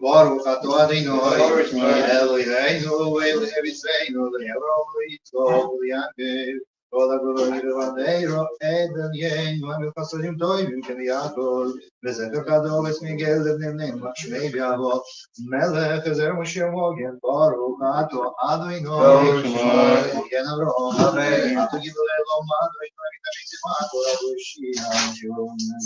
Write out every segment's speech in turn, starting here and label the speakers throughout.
Speaker 1: Baruch atah Adonai, Eloheinu, Eloheinu, Le'avraham, Le'yaakov, כל הגלויים לבנינו, עדן ינו, המחסדים טובים כביעקב, וזכר קדוש מיגל לבנינו, שמי ביעבו, מלך עזר משה מוגן, ברוך אתה אדוני, מגן אברהם, תגידו אלוהים אדוני, מתמיד כל הבושים,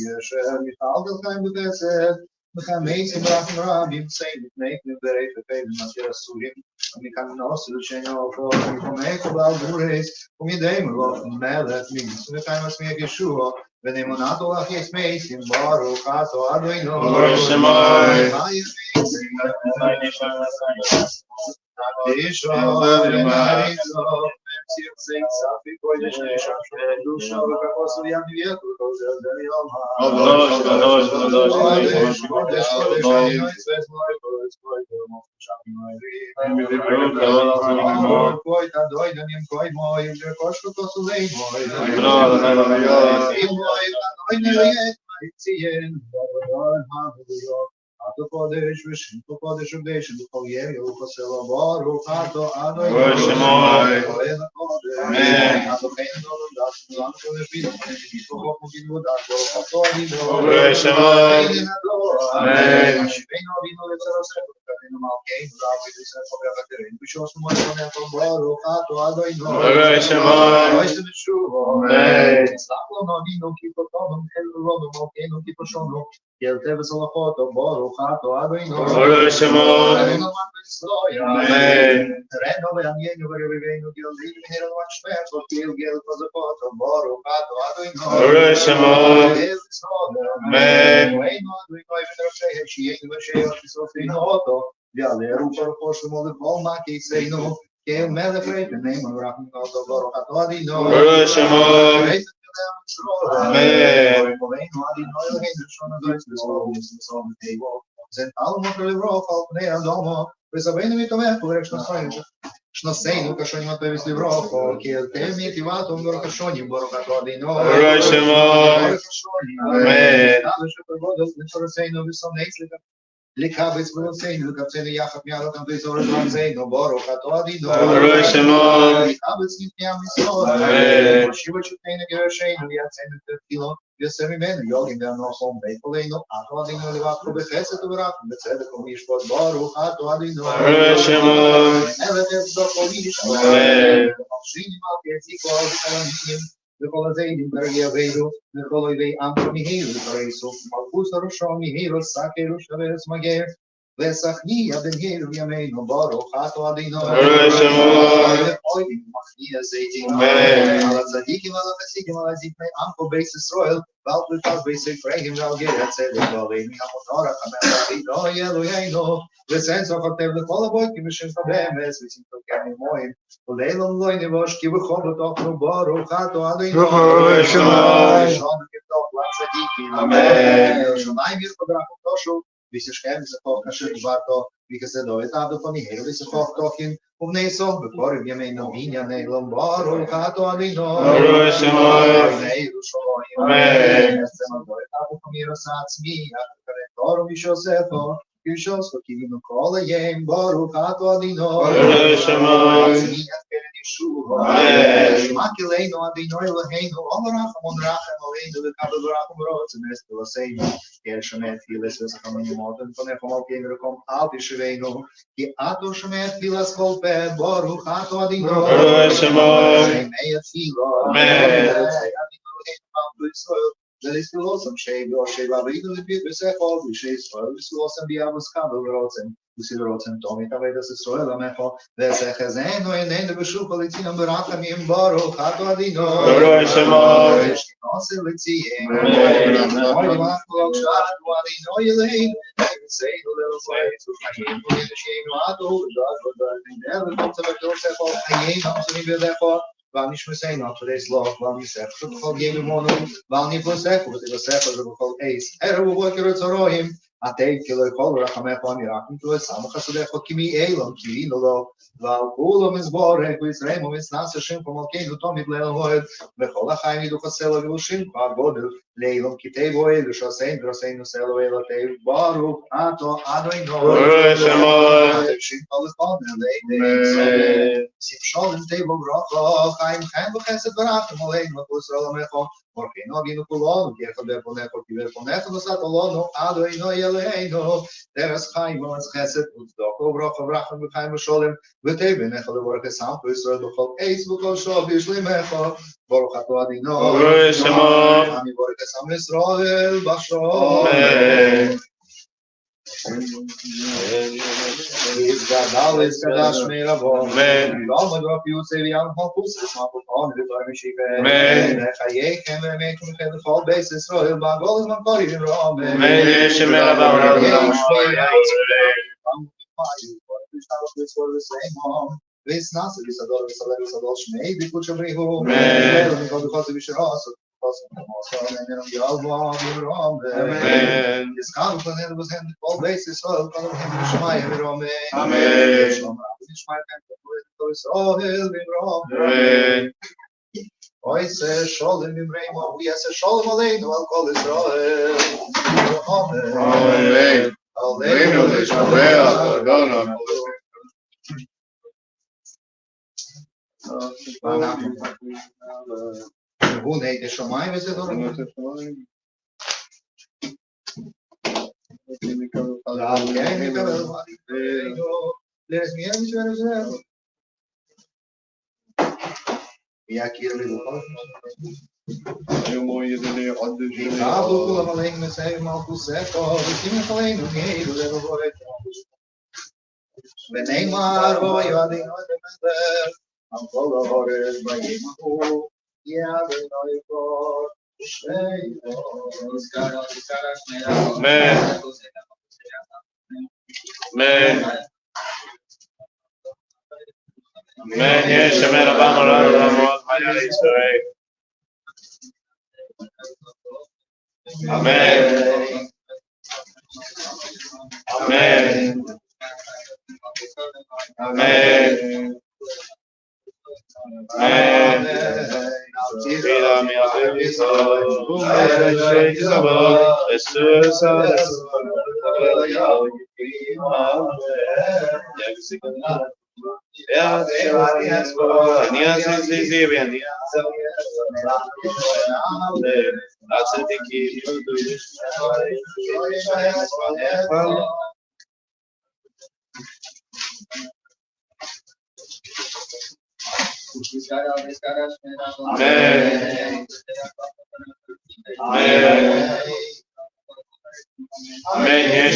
Speaker 1: ישר מתעלת חיים בחסד, וחמייצים רחם רבים, ציינים נקנים ברי ופעים מאשר אסורים, ומכאן נוסו שאינו עופו, ומקומך ובעל גורס, ומדי מלוך מלך מיס, ומכאן מסמיך ישוע, ונאמונתו לך יסמייסים, ברוך אתה אדוני,
Speaker 2: ברוך שמיים,
Speaker 1: Ato Kodesh, Vishnu Kodesh, Vishnu Kodesh, Ukosela Baruch Ato Adonai. Amen. Ato Keino Das Lanto Vino Vino Vino Das Ato Adino. Amen. Shiveno Vino Lecero Seco Cateno Malkein David Seco Gaterin Bishos Mosone Baruch Ato Adonai. Amen. Slavno Vino Kiko Tono Hello Malkeino Kiko Shono. Yeltev Salafoto Baruch Ato Adonai. Amen. Reno Vanienu Veriveno Gildi Hero Watchman for Gil Pazapoto Baruch Ato Adonai. Amen. Wayno Adonai She Sofino Otto. Valeru for Poshmo the Polma Kiseno. Kel Melefre the name of Rahman of Baruch Ato Adonai. Amen. Шносейну кашоні матовіс ліврохо, кілтемі тіватом горкашоні борокато одино. Амен. Що погода, не шоросейну висонейслика. Лікабець вилосейну, капцейну яхат м'яро там визори зланзейну, борокато одино. Лікабець нітням висор. Амен. Шіва чутнейну герошейну, яцейну терпіло. Весемімену, йогін дернохом, бейполейну, ато одино ліватку бехесету вираху, бецедеком мішпот борокато одино. Елетес до повішу. Машині малкеці кожу, Микола Зейдін, Дар'я Вейду, Микола Вей Антоні Гейру, Тарейсу, Малкуса Рушомі Гейру, Саки Рушавес Магер, Весахні, Аден Гейру, Ямейну, Бору, Хату Адино, Ойдін, Махнія Зейдін, Мала Цадіки, Мала Касіки, Мала Зітмей, Амко Бейсис Ройл, Валплюказ Бейсик, Фрейгім, Жалгер, Цедик, Валейні, Амотора, Камела, Відо, Єлуєйну, Весенцо, Фактевли, Колобойки, Мишин Фабемес, Вісім Токені Моїм, Лейлом Лойні Вошки, Виходу Тохну, Бору, Хату Адино, Amen. Шунай мир подраху тошу, висишкем за кошкаши варто, викасе довета до помігеру висохох тохін, увнейсо, викорив ямейно віня нейлом бору, хату адино. Нейру шой. Амен. Сема довета до поміру сацмія, карентору вішосефо, вішос поківіну коле єм бору, хату адино. Сацмія Shua. Shmakileinu adino Eloheinu, Omeracham onrachem aleinu, v'kabel v'racham rotzim estilaseinu. Ker shemet files v'sachamenu moten, ponechom al keimrekom al tishiveinu, ki ato shemet filas kolpe, boruch ato adino. Shemei atfilo. Adino Eloheinu mamdu Yisrael, v'listilosam sheiv, v'sheiv avinu v'pit v'sechol, v'sheiv Yisrael, v'listilosam b'yavus kabel v'rotzim. Rotzen Tommy Tavedas Israel Amecho, Vesechazeno, and then the Beshuka Litinam Barakam Baro, Hato Adino, Вам нишмесейно, тoday's law, вам нисех, что бхол гейми мону, вам не посех, вот его сех, что бхол эйс, эру вокеру цороим, а тей килой кол рахамех вам ираким, то сам хасудехо кими эйлом, кивину ло, вал кулом из боре, куис реймом из нас, шим помолкейну, томи блелом воет, вехола хайми духа села вилушим, погодил, лейлом китей воет, душасейн, дросейну село эйла тей, бару, ато, адойно, шим палыхон, лейдей, симшол им тей боброхо, хайм хайм вахесет барахим, алейн, вакус роламехо, Morfino vino colonu, que é boneco que vê boneco no satolono, ado e no yeleino, teras chaimo as chesed, uzdoko, brocha, bracha, v'chaim v'sholem, v'tei benecho levorach esam, v'Yisrael b'chol eis, v'chol shov, v'yishlimecho, baruch ato adino, ami vorach esam Yisrael, b'shol. Izgadales kadash meiravo, Lomad rafiuse v'yam halpuses, mapupon v'dor mishive, Nechayechem v'meikum v'ched v'chol beis Yisrael, b'agol v'mankori v'rome, This nasa visador visador shmei bikuch abrihu.
Speaker 2: Amen.
Speaker 1: Because we should also
Speaker 2: Amen.
Speaker 1: This comes from him was him all basis of Shemai Rome.
Speaker 2: Amen. Amen.
Speaker 1: Oi say Shalom Imreimo, we say Shalom Aleinu al Kol Israel.
Speaker 2: Amen. Aleinu l'Yisrael, Adonai.
Speaker 1: Who made the Shemai Visador?
Speaker 2: Amen. Amen. Yes, Shemer Abba Moran Ramon Hayal Yisrael. Amen. Amen. Amen. Amen. Amen. Amen. Yes,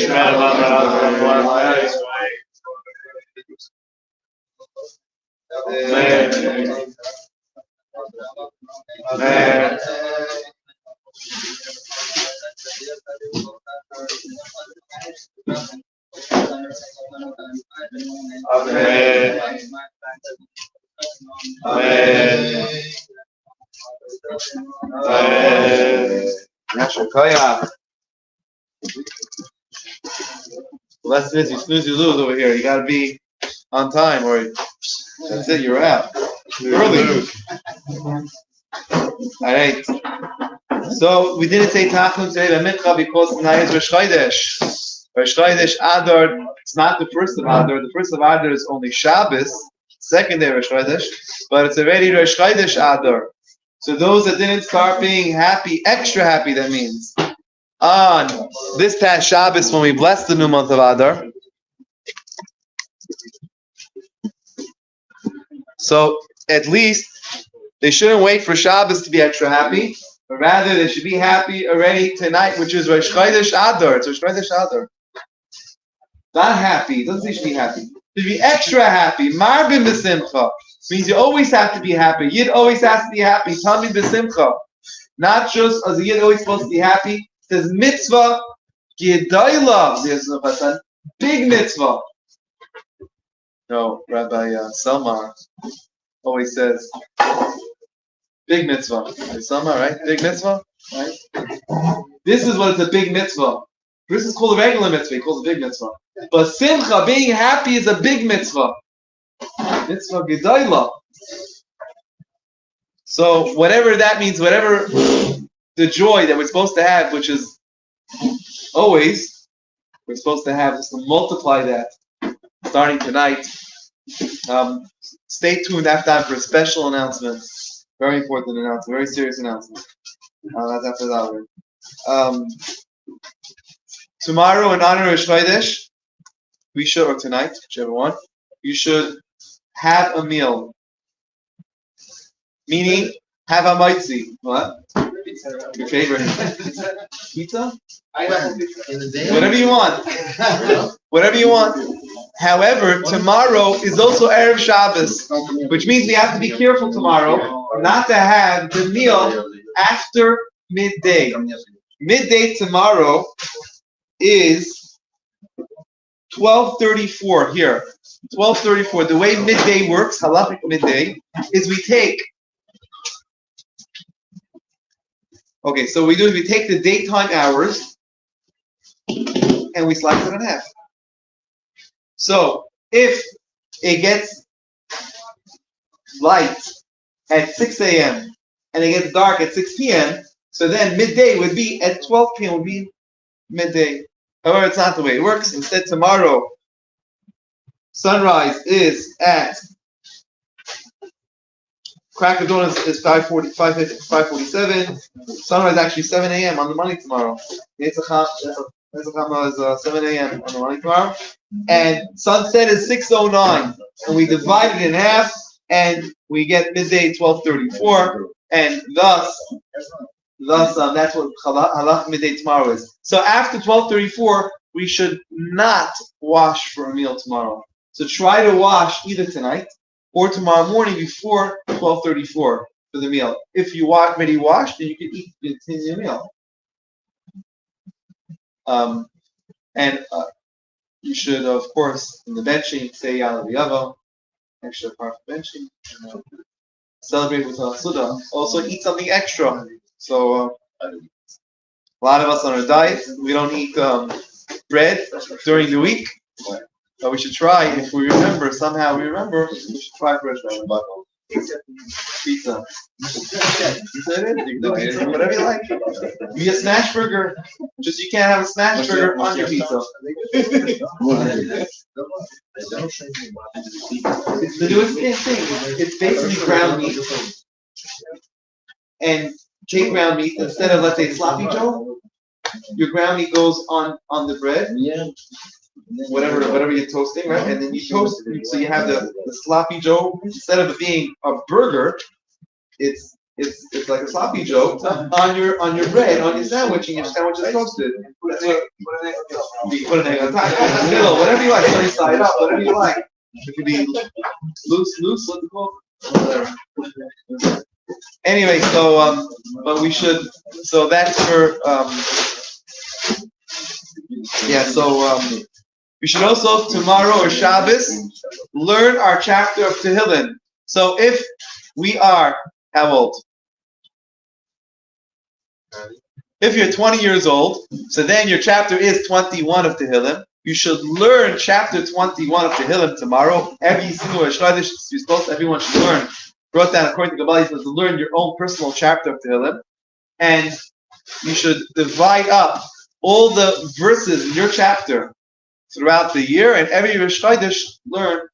Speaker 2: Shemer Abba Moran Hayal Yisrael. Amen. Amen. Amen. Amen. Amen. Yashakaya. Less is you snooze, you lose over here. You gotta be on time, or that's it. You're out. Early. All right. So we didn't say Tachum today, but Mincha because tonight is Rosh Chodesh. Rosh Chodesh Adar. It's not the first of Adar. The first of Adar is only Shabbos, second day Rosh Chodesh, but it's already Rosh Chodesh Adar. So those that didn't start being happy, extra happy, that means on this past Shabbos when we blessed the new month of Adar. So at least they shouldn't wait for Shabbos to be extra happy, but rather they should be happy already tonight, which is Rosh Chodesh Adar. It's Rosh Chodesh Adar. Not happy. It doesn't say you should be happy. You should be extra happy. Marbin b'simcha means you always have to be happy. Yid always has to be happy. Tamid b'simcha. Not just as a Yid always supposed to be happy. It says mitzvah gedayla. There's no pasuk. Big mitzvah. No, Rabbi Selmar always says big mitzvah. Right, Selmar, right? Big mitzvah, right? This is what it's a big mitzvah. This is called a regular mitzvah. He calls it a big mitzvah. But simcha, being happy, is a big mitzvah. Mitzvah gedayla. So whatever that means, whatever the joy that we're supposed to have, which is always, we're supposed to have, is to multiply that starting tonight. Stay tuned after that for a special announcement. Very important announcement, very serious announcement. That's after that. Tomorrow, in honor of Rosh Chodesh, we should, or tonight, whichever one, you should have a meal. Meaning, have a maitzi. What? Your favorite? Pizza? Whatever you want. Whatever you want. However, tomorrow is also Erev Shabbos, which means we have to be careful tomorrow not to have the meal after midday. Midday tomorrow is 12:34 here. 12:34. The way midday works, halachic midday, is we take. Okay, so we take the daytime hours and we slice it in half. So if it gets light at 6 a.m. and it gets dark at 6 p.m., so then midday would be at 12 p.m. would be midday. However, it's not the way it works. Instead, tomorrow, sunrise is at crack of dawn is 5:47. Sunrise is actually 7 a.m. on the money tomorrow. Netzacham is 7 a.m. on the money tomorrow. And sunset is 6:09. And we divide it in half, and we get midday 12:34. And thus that's what halach midday tomorrow is. So after 12:34, we should not wash for a meal tomorrow. So try to wash either tonight or tomorrow morning before 12:34 for the meal. If you already washed, then you can continue your meal. And you should, of course, in the benching, say Yalav Yavo, extra part for benching. Celebrate with a Suda. Also eat something extra. So a lot of us on our diet, we don't eat bread during the week. But we should try, if we remember, somehow we remember, we should try fresh pizza. Whatever you like. Be a smash burger. Just you can't have a smash burger on your pizza. It's the newest thing. It's basically ground meat. And take ground meat instead of, let's say, sloppy joe. Your ground meat goes on the bread. Yeah. Whatever you're toasting, right? And then you toast it. So you have the sloppy joe. Instead of it being a burger, it's like a sloppy joe on your bread, on your sandwich, and your sandwich is toasted. You put an egg on top, in the middle, whatever you like, sunny side up, whatever you like. It could be loose, what's it called? Whatever. Anyway, so but we should. So that's for we should also tomorrow or Shabbos learn our chapter of Tehillim. So if we are how old? If you're 20 years old, so then your chapter is 21 of Tehillim. You should learn chapter 21 of Tehillim tomorrow. Every single Rosh Chodesh you're supposed to, everyone should learn. Brought down according to Kabbalah, you're supposed to learn your own personal chapter of Tehillim, and you should divide up all the verses in your chapter throughout the year, and every Rosh Chodesh learn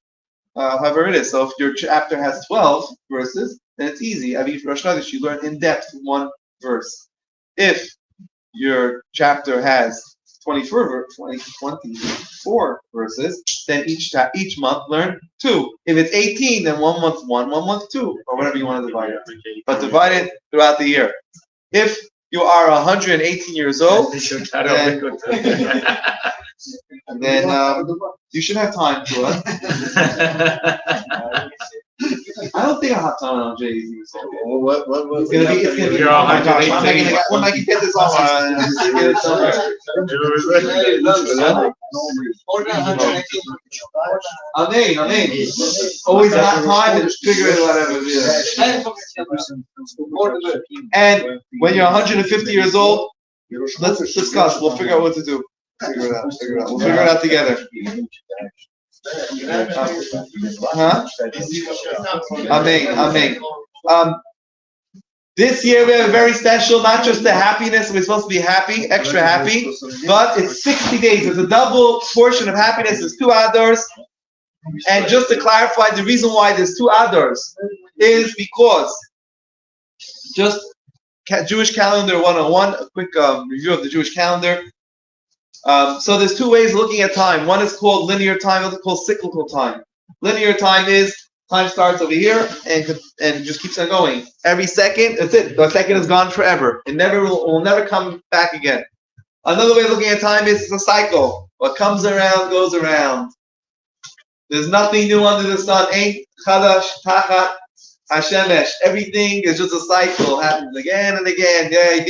Speaker 2: however it is. So if your chapter has 12 verses, then it's easy. Every Rosh Chodesh you learn in depth one verse. If your chapter has 24 verses, then each month learn 2. If it's 18, then 1 month 1, 1 month 2, or whatever you want to divide it. But divide it throughout the year. If you are 118 years old, then you should have time to it. I don't think I'll have time on Jay-Z. It's gonna be. Oh my gosh! When I can get this off, get it somewhere. Amen. Always have time to figure it whatever. And when you're 150 years old, let's discuss. We'll figure out what to do. Figure it out. We'll figure it out together. Amen. This year we have a very special, not just the happiness, we're supposed to be happy, extra happy, but it's 60 days. It's a double portion of happiness. There's 2 Adars. And just to clarify, the reason why there's 2 Adars is because just Jewish calendar 101, a quick review of the Jewish calendar. So there's 2 ways of looking at time. One is called linear time, other is called cyclical time. Linear time is time starts over here and just keeps on going. Every second, that's it. The second is gone forever. It will never come back again. Another way of looking at time is it's a cycle. What comes around goes around. There's nothing new under the sun. Ain't chadash tachat hashemesh. Everything is just a cycle. It happens again and again. Yeah.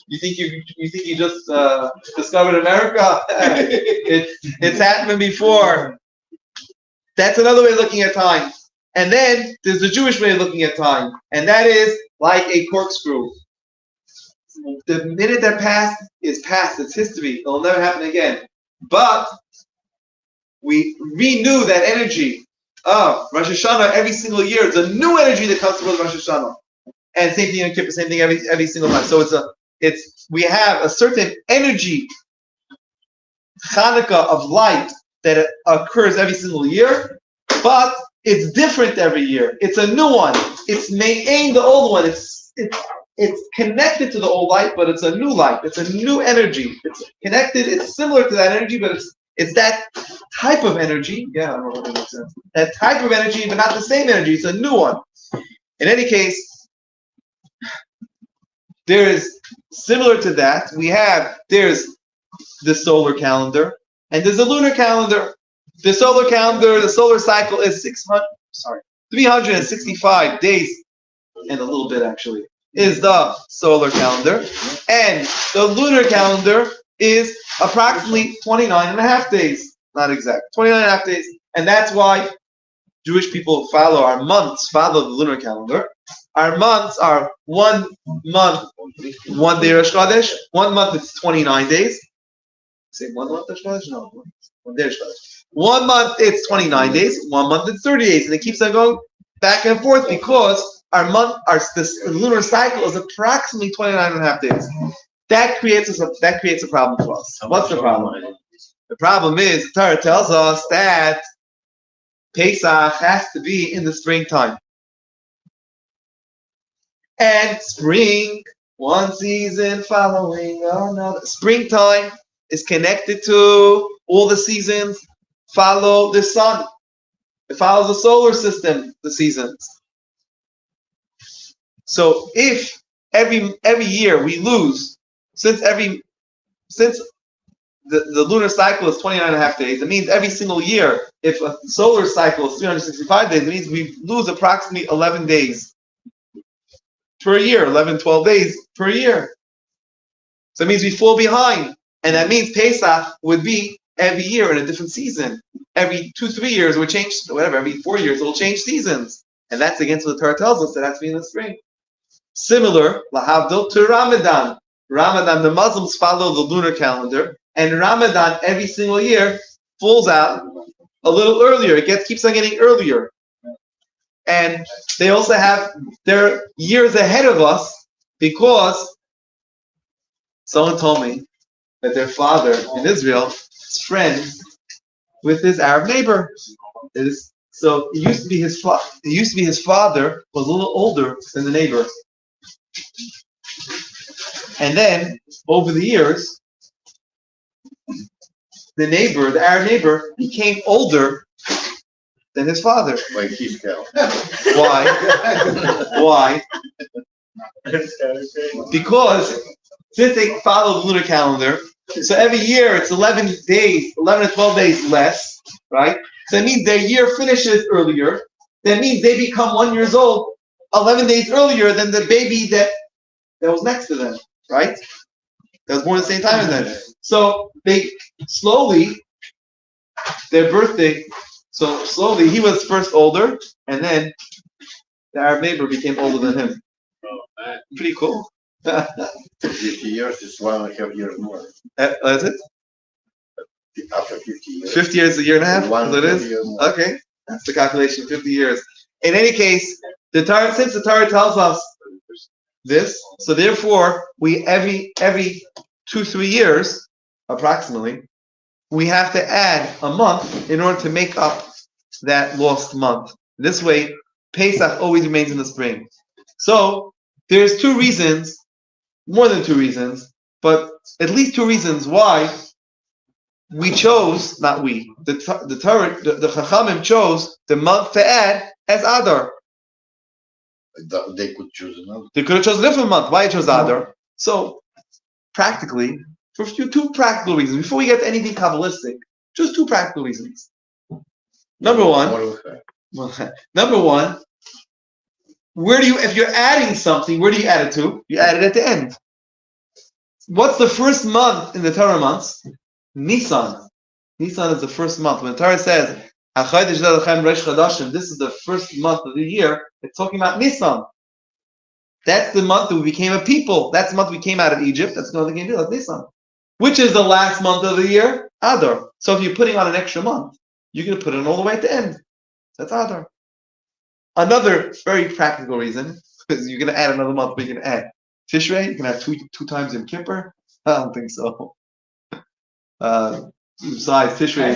Speaker 2: You think you just discovered America? It's happened before. That's another way of looking at time. And then there's the Jewish way of looking at time, and that is like a corkscrew. The minute that passed is past. It's history. It'll never happen again. But we renew that energy of Rosh Hashanah every single year. It's a new energy that comes from Rosh Hashanah. And same thing in Kippur, same thing every single time. So we have a certain energy, Chanukah of light that occurs every single year, but it's different every year. It's a new one. It's maintained the old one. It's connected to the old light, but it's a new light. It's a new energy. It's connected. It's similar to that energy, but it's that type of energy. Yeah, I don't know what that makes sense. That type of energy, but not the same energy. It's a new one. In any case, there is similar to that. There's the solar calendar, and there's a lunar calendar. The solar calendar, the solar cycle is 365 days, and a little bit actually, is the solar calendar. And the lunar calendar is approximately 29 and a half days. Not exact, 29 and a half days. And that's why Jewish people follow the lunar calendar. Our months are 1 month, 1 day Rosh Chodesh. 1 month is 29 days. Say 1 month Rosh Chodesh? No, 1 day Rosh Chodesh. 1 month it's 29 days. 1 month it's 30 days, and it keeps on going back and forth because the lunar cycle is approximately 29 and a half days. That creates a problem for us. What's the problem? The problem is the Torah tells us that Pesach has to be in the springtime. And spring, one season following another. Springtime is connected to all the seasons. Follow the sun. It follows the solar system, the seasons. So if every year we lose, since the lunar cycle is 29 and a half days, it means every single year, if a solar cycle is 365 days, it means we lose approximately 11 days per year, 11, 12 days per year. So it means we fall behind. And that means Pesach would be every year in a different season. Every 2-3 years, it would change, whatever, every 4 years, it will change seasons. And that's against what the Torah tells us, that has to be in the spring. Similar, lahavdil, to Ramadan. Ramadan, the Muslims follow the lunar calendar, and Ramadan every single year falls out a little earlier. It keeps on getting earlier. And they also have their years ahead of us because someone told me that their father in Israel is friends with his Arab neighbor. So it used to be his father was a little older than the neighbor. And then over the years, the Arab neighbor, became older than his father.
Speaker 1: Like he's cow.
Speaker 2: Why? Why? Because since they follow the lunar calendar, so every year it's 11 to 12 days less, right? So that means their year finishes earlier. That means they become 1 year old 11 days earlier than the baby that was next to them, right? That was born at the same time as them. So they slowly, their birthday, so slowly he was first older, and then the Arab neighbor became older than him. Pretty cool.
Speaker 1: 50 years is 1.5 years more.
Speaker 2: That's it?
Speaker 1: After 50 years.
Speaker 2: 50 years, a year and a half?
Speaker 1: One
Speaker 2: So it is? Okay. That's the calculation, 50 years. In any case, since the Torah tells us this, so therefore, we every 2-3 years, approximately, we have to add a month in order to make up that lost month. This way, Pesach always remains in the spring. So, there's 2 reasons, more than 2 reasons, but at least 2 reasons why we chose, not we, the Torah, the Chachamim chose the month to add as Adar.
Speaker 1: They could choose another.
Speaker 2: They could have chosen a different month. Why they chose Adar? So, practically, for 2 practical reasons, before we get to anything Kabbalistic, just 2 practical reasons. Number one, if you're adding something, where do you add it to? You add it at the end. What's the first month in the Torah months? Nisan. Nisan is the first month. When the Torah says, This is the first month of the year. It's talking about Nisan. That's the month that we became a people. That's the month we came out of Egypt. That's the month we came to. That's Nisan. Which is the last month of the year? Adar. So if you're putting on an extra month, you're going to put it all the way at the end. That's Adar. Another very practical reason is you're going to add another month, but you're going to add Tishrei. You can have two times in Kippur. I don't think so. Besides, Tishrei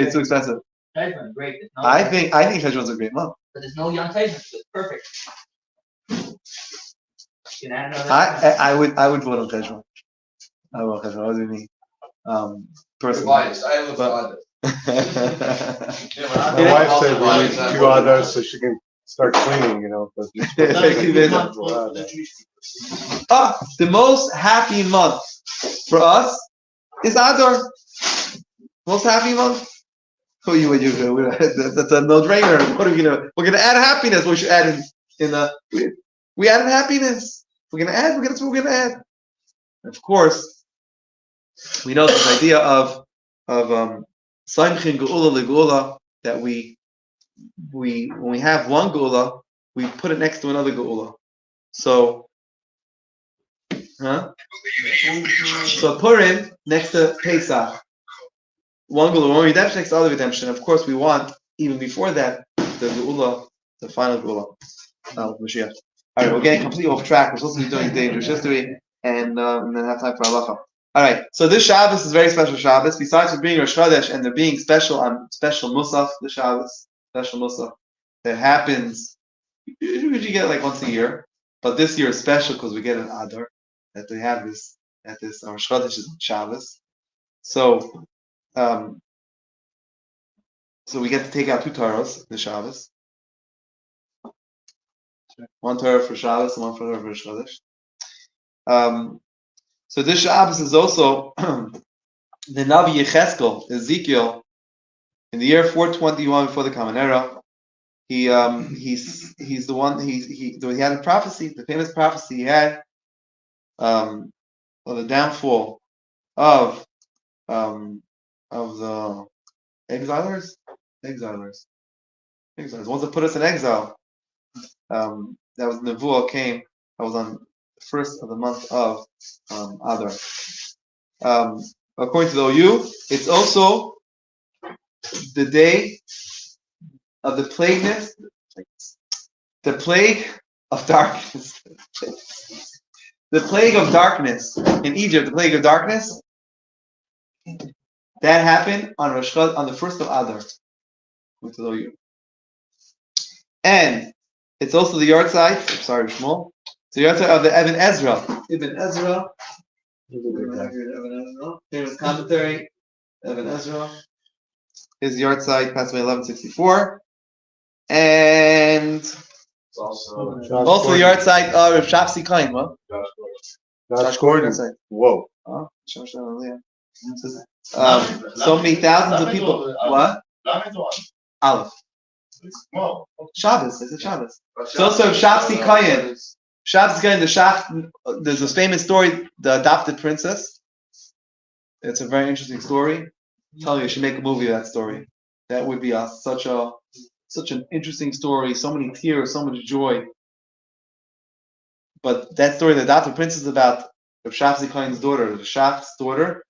Speaker 2: is too expensive.
Speaker 3: Cheshvan, great. No
Speaker 2: I think Cheshvan's a great month.
Speaker 3: But there's no young Cheshvan, so it's perfect. You can add another.
Speaker 2: I would vote on Cheshvan. I will Cheshvan. What do you mean? Personally.
Speaker 4: I live by
Speaker 5: My wife said we need 2 others so she can start cleaning,
Speaker 2: The most happy month for us is Adar. Most happy month. Who you? That's a no-brainer. What are we gonna? We're gonna add happiness. We should add in the. We added happiness. We're gonna add. That's what we're gonna add. Of course, we know this idea of Saimchin Geula Legeula, that we when we have one Geula, we put it next to another Geula. So, So Purim next to Pesach. One Geula, one redemption next to other redemption. Of course, we want even before that the Geula, the final Geula, Mashiach. All right, we're getting completely off track. We're supposed to be doing dangerous history, and then have time for halacha. All right, so this Shabbos is a very special Shabbos. Besides for being Rosh Chodesh and there being special Musaf, the Shabbos, special Musaf that happens, usually you get like once a year, but this year is special because we get an Adar that they have this Rosh Chodesh is Shabbos. So, so we get to take out 2 Torahs the Shabbos. One Torah for Shabbos and one for Rosh Chodesh. So this Shabbos is also the Navi Yecheskel, Ezekiel, in the year 421 before the Common Era. He's the one he had a prophecy, the famous prophecy he had of the downfall of the exilers, ones that put us in exile. That was Nevuah came. That was on the first of the month of Adar. According to the OU, it's also the day of the plagueness, the plague of darkness. The plague of darkness in Egypt, the plague of darkness, that happened on Rosh Chodesh, on the first of Adar. According to the OU. And it's also the yard site, sorry, Shmuel. It's the yard site of the Ibn Ezra. Ibn Ezra. Famous commentary, Ibn Ezra. His yard site passed away in 1164. And also the yard site of Shapsi Kain, what?
Speaker 5: Josh Gordon. Whoa.
Speaker 2: Oh, so many thousands of people. What? Aleph. Shabbos. I said Shabbos. So also Shapsi Kain. Shapsi Kain, there's this famous story, the adopted princess. It's a very interesting story. I tell you, you should make a movie of that story. That would be such an interesting story. So many tears, so much joy. But that story, the adopted princess, is about Rav Shapsi Kain's daughter, the Shaf's daughter,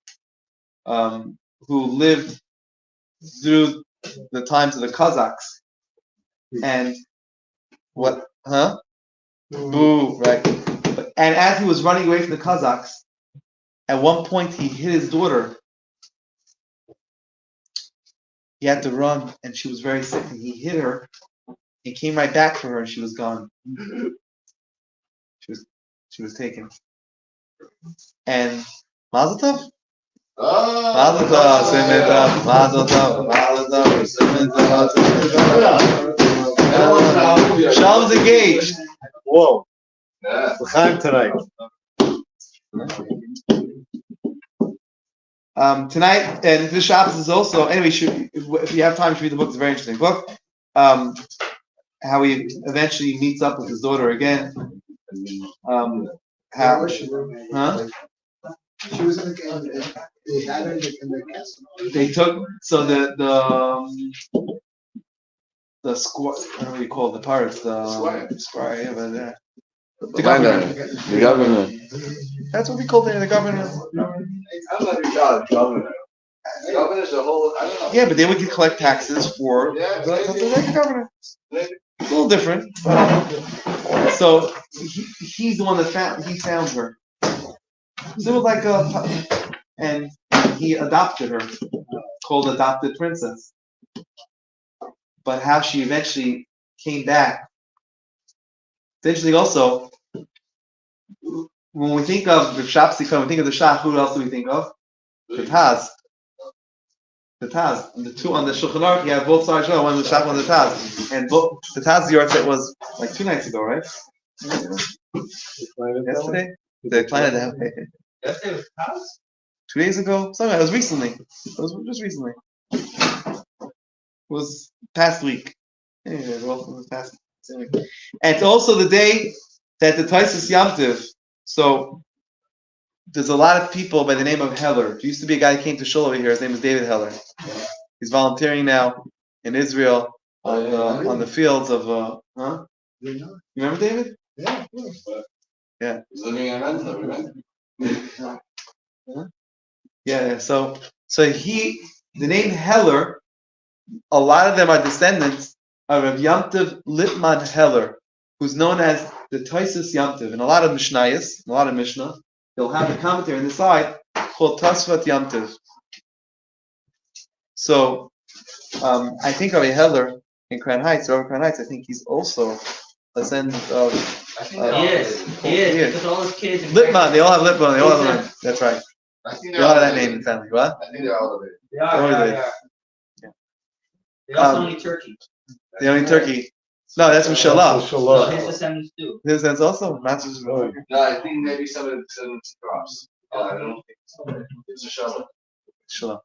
Speaker 2: who lived through the times of the Kazakhs. And what? Huh? Boo, right. And as he was running away from the Kazakhs, at one point he hit his daughter. He had to run, and she was very sick, and he hit her. He came right back for her, and she was gone. She was taken. And Mazel Tov. Mazel Tov, Simon Tov, Mazel Tov, Mazel Tov, Simon Tov. Shalom's engaged.
Speaker 5: Whoa. L'chaim tonight.
Speaker 2: Tonight, and this Shabbos is also, anyway, if you have time to read the book, it's a very interesting book. How he eventually meets up with his daughter again. How? Huh?
Speaker 1: She was in the they had her in the castle.
Speaker 2: They took, so the squad. What do you call it? The pirates? The squire. Yeah, but
Speaker 4: The governor. The governor.
Speaker 2: that's what we call the governor.
Speaker 1: I don't know if you call it governor. Governor's a whole, I don't know.
Speaker 2: Yeah, but they would collect taxes for the governor. It's a little different. So he's the one that found her. So it was like and he adopted her, called adopted princess. But how she eventually came back. It's interesting also, when we think of the Shapsikon, we think of the Shach, who else do we think of? The Taz. The Taz. And the two on the Shulchan Aruch, you have both sides, one the Shach, one the Taz. And both, the Taz Yortzeit was like 2 nights ago, right? Yesterday? They planned it that way.
Speaker 3: Yesterday was Taz?
Speaker 2: 2 days ago? Something. It was recently. It was just recently. It was past week. Anyway, it was past week. And it's also the day that the Taisus Yom Tov. So there's a lot of people by the name of Heller. There used to be a guy who came to Shul over here. His name is David Heller. He's volunteering now in Israel on the fields of. You remember David?
Speaker 1: Yeah.
Speaker 2: Yeah.
Speaker 1: He's living in Renton, right?
Speaker 2: Yeah. So the name Heller, a lot of them are descendants of Rav Yom Tov Lippman Heller, who's known as the Taisus Yom Tov. In a lot of Mishnayos, a lot of Mishnah, they'll have a commentary on the side called Tasvat Yom Tov. So I think Rabbi Heller in Crown Heights, I think he's also a descendant of.
Speaker 3: I think he is. Because all his kids.
Speaker 2: Lippman, they all have Lippman. They all have Lippman. That's right.
Speaker 1: I think
Speaker 2: They all have that name in the family. What?
Speaker 1: I think they're all of it.
Speaker 3: They are. They also only Turkey.
Speaker 2: The only Turkey. No, that's from Shalah.
Speaker 3: So his descendants do.
Speaker 2: His descendants also, not just.
Speaker 1: No, I think maybe some of the crops. I don't think so. It's a shovel.
Speaker 2: Shalah.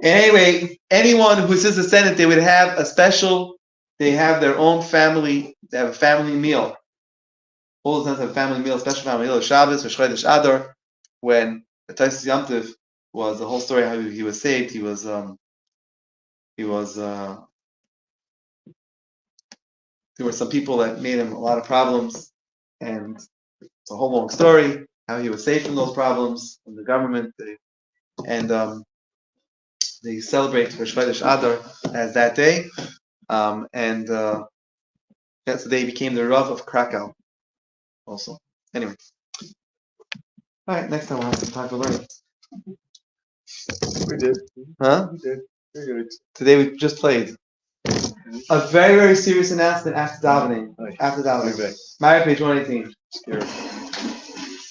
Speaker 2: Anyway, anyone who's his descendant, they would have a special. They have their own family. They have a family meal. All the descendants have a family meal, special family meal. Shabbos or Chodesh Adar, when the Taisus Yom Tov was the whole story how he was saved. He was. There were some people that made him a lot of problems, and it's a whole long story how he was saved from those problems from the government. They celebrate for Chodesh Adar as that day, and that's the day he became the Rav of Krakow. Also, anyway, all right. Next time we'll have some time to learn.
Speaker 5: We did.
Speaker 2: Huh?
Speaker 5: We did. Very good.
Speaker 2: Today we just played a very, very serious announcement after davening.
Speaker 5: Right.
Speaker 2: After davening.
Speaker 5: Okay.
Speaker 2: Maariv page 118.
Speaker 5: Scary.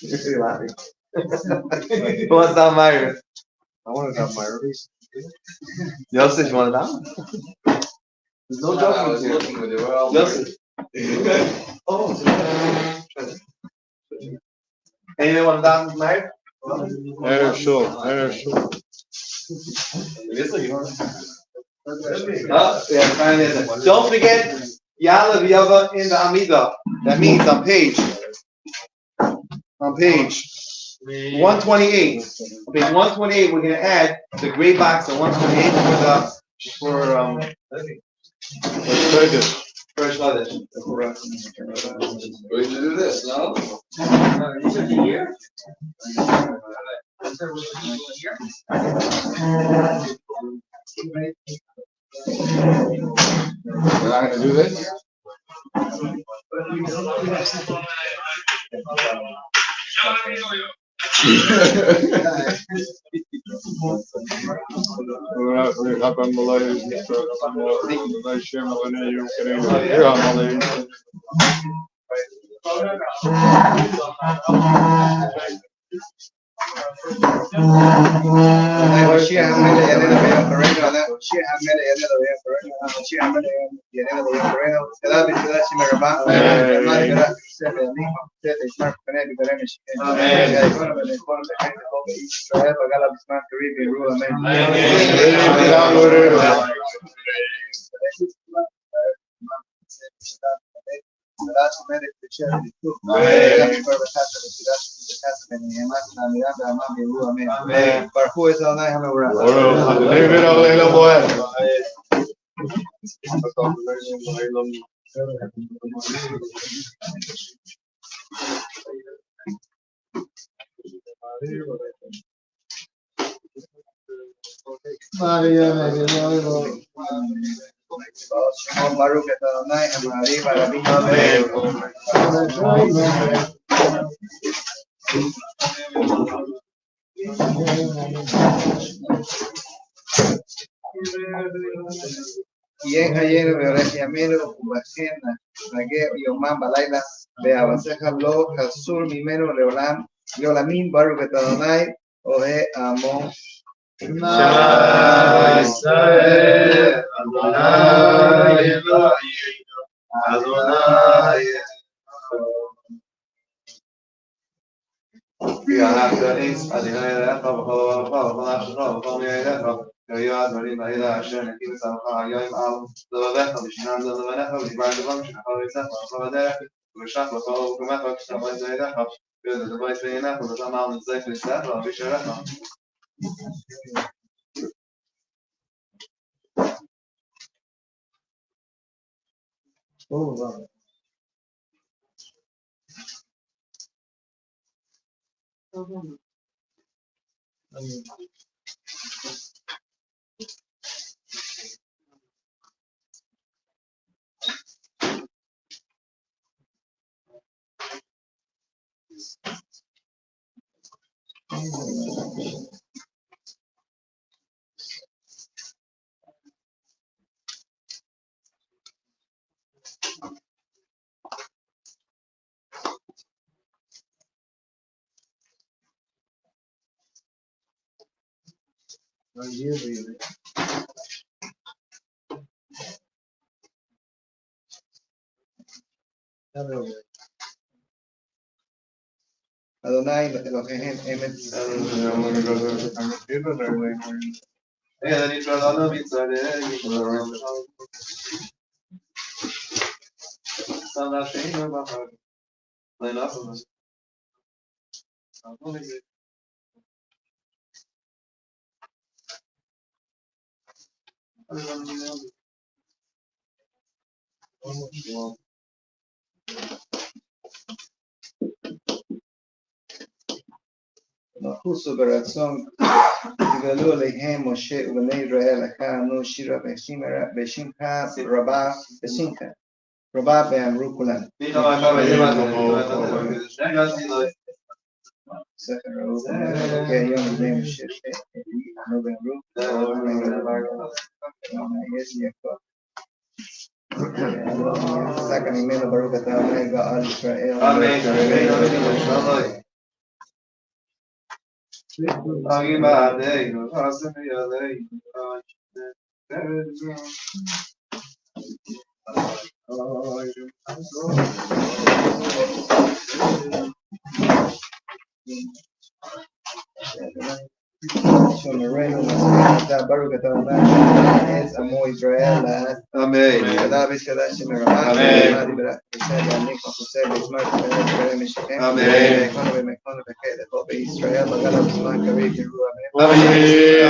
Speaker 2: You're really laughing. Who wants down Maariv?
Speaker 5: I want to have my release.
Speaker 2: Yosef, you want down? There's no
Speaker 1: I was
Speaker 2: joking
Speaker 1: looking with it. We're all
Speaker 2: Yosef. Anyone want down Maariv?
Speaker 5: Sure.
Speaker 2: Don't forget Yala V'Yava in the Amida. That means on page 128. On page 128, we're going to add the gray box on 128 for Chodesh.
Speaker 1: We're going to do this, no?
Speaker 3: This is a year?
Speaker 1: We're not going to do this? Maria, Baruch et Adonai, Maariv, Rabbi יהיה חיינו והולך ימינו ובכן נגה יומם בלילה והבשך לא חסור ממנו לעולמים ברוך את אדוני אוהה עמו שמע ישראל אדוני אלוהינו אדוני
Speaker 2: ויועד דברים באלה אשר נקים לצורך היום על לבביך ושינם זה לבניך ודיבר דבר שנחל יצח ואחר בדרך ובשח לכל ובקומך וכשתבוא את זה ידך ודבר את בעינך ובשם על נזק לצח ולביש עליך
Speaker 1: אדוני אלוהיהם אמץ
Speaker 2: אני נתראה מצעדי סנה שאינו בחר לנפוס
Speaker 1: נחוסו ברצון תגלו עליהם משה ובני ישראל לקחנו שירה בשמחה רבה ואמרו כולם ספר ראו כי היום בני משה אנו ואמרו יש יעקב סקה ממנו ברוך אתה אדוני גאל ישראל
Speaker 2: Agi baadei, no faça me alei.
Speaker 1: Shomerenu אתה ברוך אתה אדוני es amo Israel
Speaker 2: Amém.
Speaker 1: cada vez que das Shemerah Amém recebe a mim com você mesmar para me chegar
Speaker 2: Amém.
Speaker 1: quando me quando me queda todo Israel bagala bisman kare que rua
Speaker 2: Amém.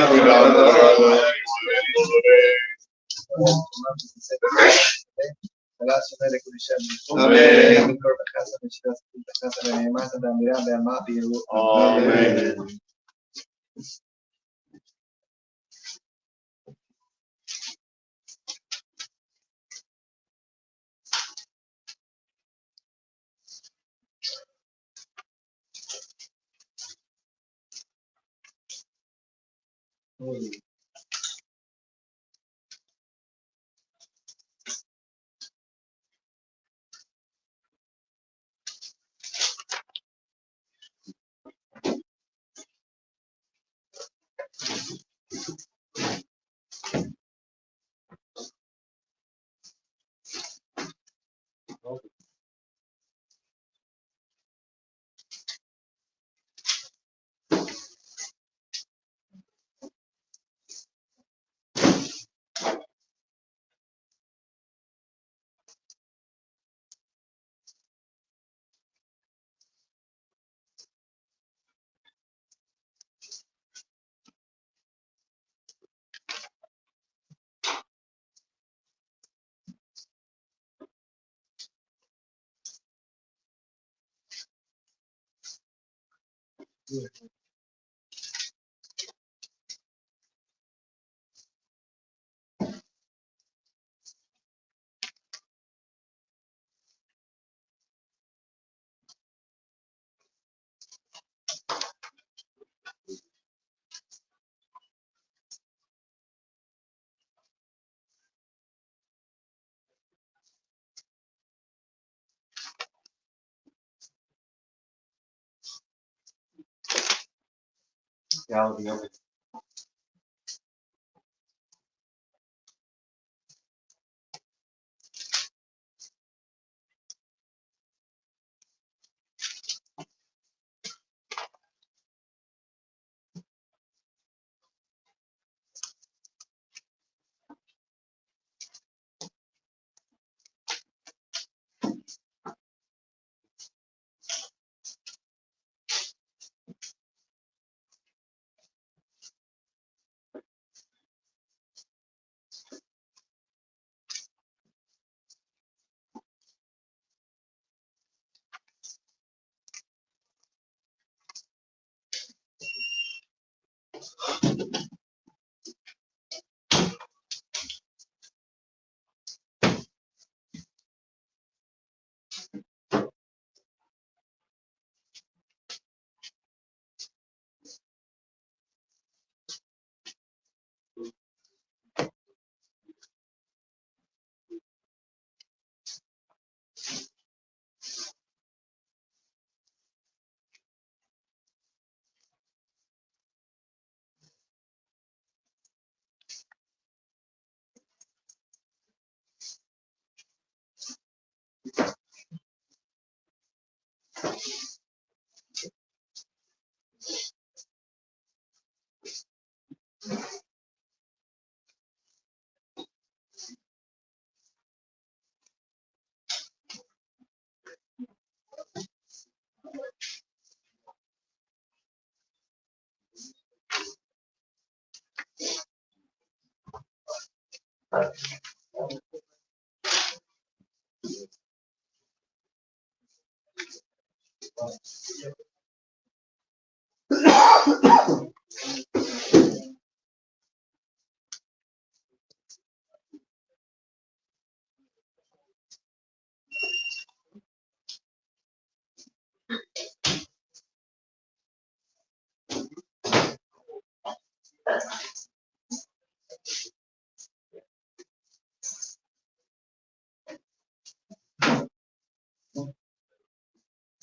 Speaker 1: Amém.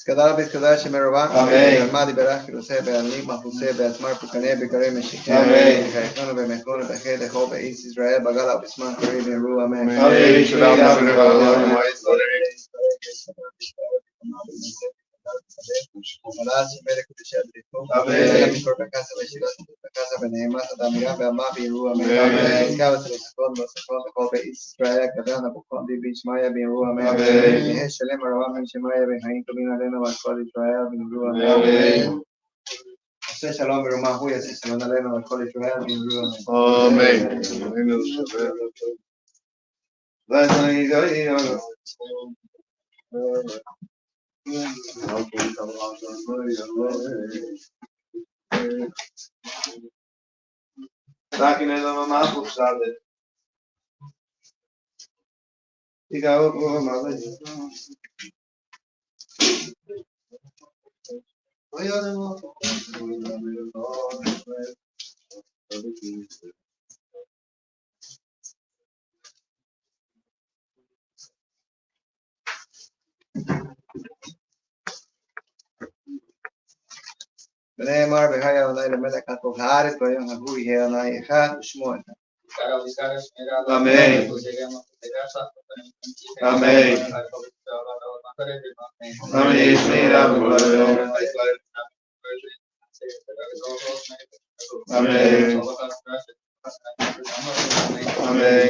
Speaker 3: Skadal Biskadal Shemerova,
Speaker 2: Amen.
Speaker 3: Madi Berach, Rose, Be'anim, Mahuse, Be'atmar, Pukane, Begare, Meshike,
Speaker 2: Amen.
Speaker 3: Be'echonu, Be'mechonu, Be'che, Decho, Be'is Israel, Bagala, Bisman, Kari, Be'ru, Amen.
Speaker 2: Amen.
Speaker 3: Shalom ורומא הוא יעשה שלום עלינו ועל כל ישראל במהרה ונאמר והיה אדוני למלך על כל הארץ ביום ההוא יהיה אדוני אחד ושמו אחד.
Speaker 2: Amen. Amen.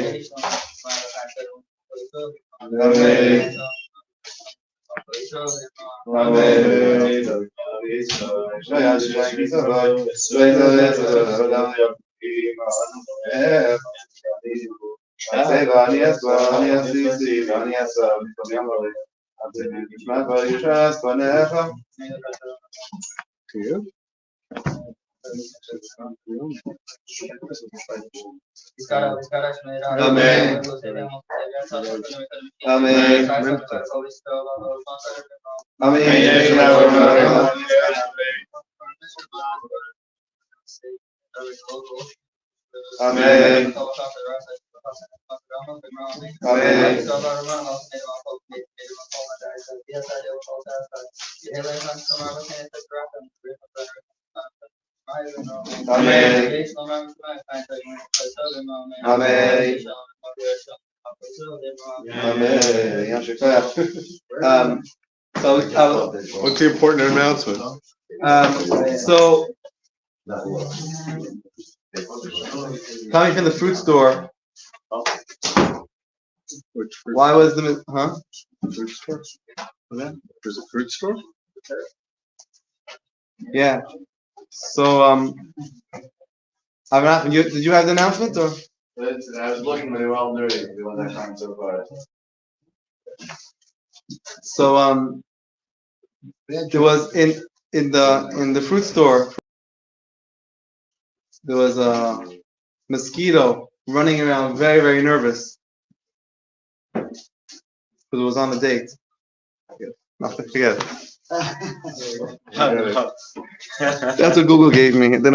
Speaker 2: Amen. Amen. Amen.
Speaker 5: What's the important announcement?
Speaker 2: So coming from the fruit store, why was the
Speaker 5: Fruit store? There's a fruit store?
Speaker 2: Yeah. So did you have the announcement or?
Speaker 1: I was looking, but they were all dirty. The ones I found so far.
Speaker 2: So there was in the fruit store there was a mosquito running around very, very nervous because it was on a date. Nothing, forget it. That's what Google gave me. Then